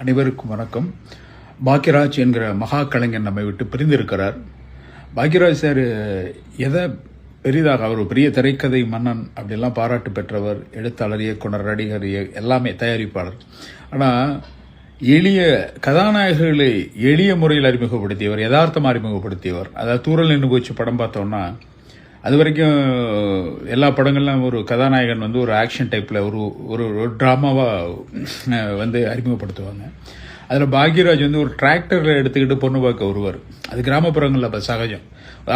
அனைவருக்கும் வணக்கம். பாக்யராஜ் என்கிற மகா கலைஞர் நம்மை விட்டு பிரிந்திருக்கிறார். பாக்யராஜ் சார் எதை பெரிதாக அவர் பெரிய திரைக்கதை மன்னன் அப்படிலாம் பாராட்டு பெற்றவர், எழுத்தாளர், இயக்குனர், நடிகர், எல்லாமே தயாரிப்பாளர். ஆனால் எளிய கதாநாயகர்களை எளிய முறையில் அறிமுகப்படுத்தியவர், யதார்த்தமாக அறிமுகப்படுத்தியவர். அதாவது தூரல் நின்று போச்சு படம் பார்த்தோம்னா அது வரைக்கும் எல்லா படங்கள்லாம் ஒரு கதாநாயகன் ஒரு ஆக்ஷன் டைப்பில் ஒரு ஒரு ட்ராமாவாக அறிமுகப்படுத்துவாங்க. அதில் பாக்யராஜ் ஒரு டிராக்டரில் எடுத்துக்கிட்டு பொண்ணு பார்க்க வருவார். அது கிராமப்புறங்களில் அப்போ சகஜம்.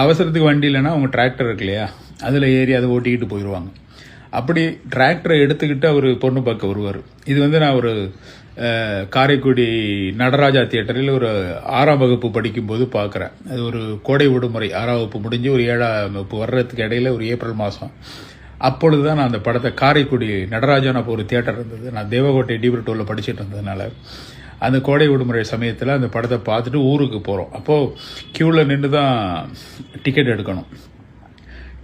அவசரத்துக்கு வண்டி இல்லைன்னா அவங்க டிராக்டர் இருக்கு இல்லையா, அதில் ஏறி அதை ஓட்டிக்கிட்டு போயிடுவாங்க. அப்படி டிராக்டரை எடுத்துக்கிட்டு அவர் பொண்ணு பார்க்க வருவார். இது நான் ஒரு காரைக்குடி நடராஜா தியேட்டரில் ஒரு 6ஆம் வகுப்பு படிக்கும்போது பார்க்குறேன். அது ஒரு கோடை விடுமுறை, 6ஆம் வகுப்பு முடிஞ்சு ஒரு 7ஆம் வகுப்பு வர்றதுக்கு இடையில ஒரு ஏப்ரல் மாதம். அப்பொழுது தான் நான் அந்த படத்தை காரைக்குடி நடராஜான அப்போ ஒரு தியேட்டர் இருந்தது. நான் தேவகோட்டை டிபிரிட்டோவில் படிச்சுட்டு இருந்ததுனால அந்த கோடை விடுமுறை சமயத்தில் அந்த படத்தை பார்த்துட்டு ஊருக்கு போகிறோம். அப்போது க்யூவில் நின்று தான் டிக்கெட் எடுக்கணும்.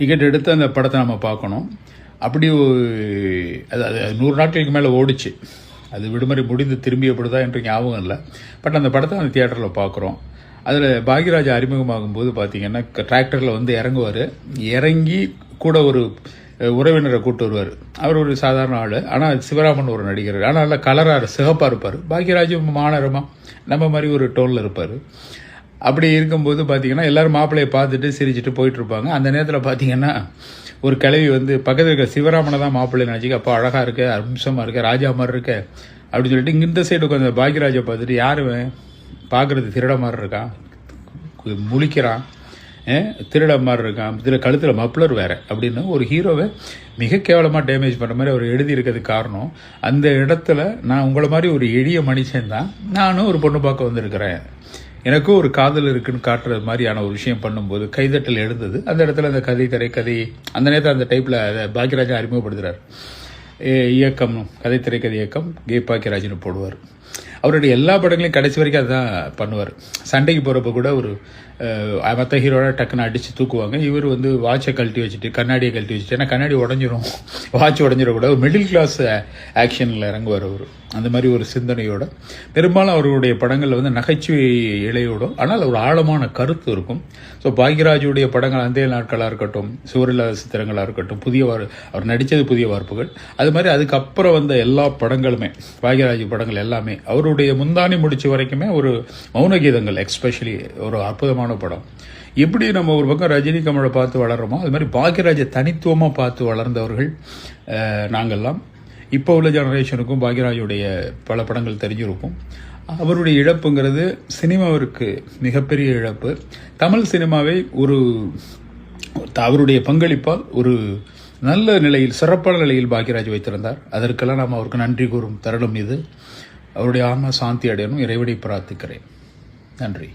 டிக்கெட் எடுத்து அந்த படத்தை நம்ம பார்க்கணும். அப்படி அது 100 நாட்களுக்கு மேலே ஓடிச்சு. அது விடுமுறை முடிந்து திரும்பியப்படுதா என்று ஞாபகம் இல்லை. பட் அந்த படத்தை அந்த தியேட்டரில் பார்க்குறோம். அதில் பாக்யராஜ் அறிமுகமாகும் போது பார்த்தீங்கன்னா டிராக்டரில் இறங்குவார். இறங்கி கூட ஒரு உறவினரை கூட்டு வருவார். அவர் ஒரு சாதாரண ஆள், ஆனால் சிவராமன் ஒரு நடிகர், ஆனால் நல்லா கலராக சிகப்பாக இருப்பார். பாக்யராஜ் மாநரமாக நம்ம மாதிரி ஒரு டோனில் இருப்பார். அப்படி இருக்கும்போது பார்த்தீங்கன்னா எல்லோரும் மாப்பிள்ளையை பார்த்துட்டு சிரிச்சுட்டு போயிட்டுருப்பாங்க. அந்த நேரத்தில் பார்த்தீங்கன்னா ஒரு கிழவி பக்கத்தில் இருக்க சிவராமனை தான் மாப்பிள்ளை நினச்சிக்க, அப்போ அழகாக இருக்க, அம்சமாக இருக்க, ராஜா மாதிரி இருக்க அப்படின்னு சொல்லிட்டு இந்த சைடு உட்காந்து பாக்யராஜை பார்த்துட்டு யாருவன் பார்க்குறது திருட மாதிரி இருக்கான், முழிக்கிறான், திருட மாதிரி இருக்கான், இதில் கழுத்தில் மப்ளர் வேறு அப்படின்னு ஒரு ஹீரோவை மிக கேவலமாக டேமேஜ் பண்ணுற மாதிரி அவர் எழுதியிருக்கிறதுக்கு காரணம், அந்த இடத்துல நான் உங்களை மாதிரி ஒரு எளிய மனுஷன் தான், நானும் ஒரு பொண்ணு பார்க்க வந்திருக்கிறேன், எனக்கும் ஒரு காதல் இருக்குன்னு காட்டுறது மாதிரியான ஒரு விஷயம் பண்ணும்போது கைதட்டல் எழுந்தது. அந்த இடத்துல அந்த திரைக்கதை அந்த நேரத்தில் அந்த டைப்பில் பாக்யராஜா அறிமுகப்படுத்துகிறார். இயக்கம், திரைக்கதை இயக்கம் பாக்யராஜ்னு போடுவார். அவருடைய எல்லா படங்களையும் கடைசி வரைக்கும் அதுதான் பண்ணுவார். சண்டைக்கு போகிறப்ப கூட ஒரு மற்ற ஹீரோட டக்குன்னு அடித்து தூக்குவாங்க. இவர் வாட்சை கழட்டி வச்சுட்டு கண்ணாடியை கழட்டி வச்சுட்டு, ஏன்னா கண்ணாடி உடஞ்சிரும், வாட்ச் உடஞ்சிடக்கூடாது, ஒரு மிடில் கிளாஸ் ஆக்ஷனில் இறங்குவார் அவர். அந்த மாதிரி ஒரு சிந்தனையோட பெரும்பாலும் அவருடைய படங்களில் நகைச்சுவை இழையோடும், ஆனால் ஒரு ஆழமான கருத்து இருக்கும். ஸோ பாக்யராஜுடைய படங்கள் அந்த நாட்களாக இருக்கட்டும், சுவரில்லாத சித்திரங்களாக இருக்கட்டும், அவர் நடித்தது புதிய வார்ப்புகள், அது மாதிரி அதுக்கப்புறம் வந்த எல்லா படங்களுமே பாக்யராஜ் படங்கள் எல்லாமே அவருடைய முந்தானி முடிச்ச வரைக்குமே ஒரு மௌன கீதங்கள் எக்ஸ்பெஷலி ஒரு அற்புதமான படம். எப்படி நம்ம ஒரு பக்கம் ரஜினி கமலை பார்த்து வளர்றோமோ அது மாதிரி பாக்யராஜை தனித்துவமாக பார்த்து வளர்ந்தவர்கள் நாங்கள்லாம். இப்போ உள்ள ஜெனரேஷனுக்கும் பாக்யராஜுடைய பல படங்கள் தெரிஞ்சிருக்கும். அவருடைய இழப்புங்கிறது சினிமாவிற்கு மிகப்பெரிய இழப்பு. தமிழ் சினிமாவை அவருடைய பங்களிப்பால் ஒரு நல்ல நிலையில், சிறப்பான நிலையில் பாக்யராஜ் வைத்திருந்தார். அதற்கெல்லாம் நாம் அவருக்கு நன்றி கூறும் தருணம் இது. அவருடைய ஆன்மா சாந்தி அடையணும், இறைவனை பிரார்த்திக்கிறேன். நன்றி.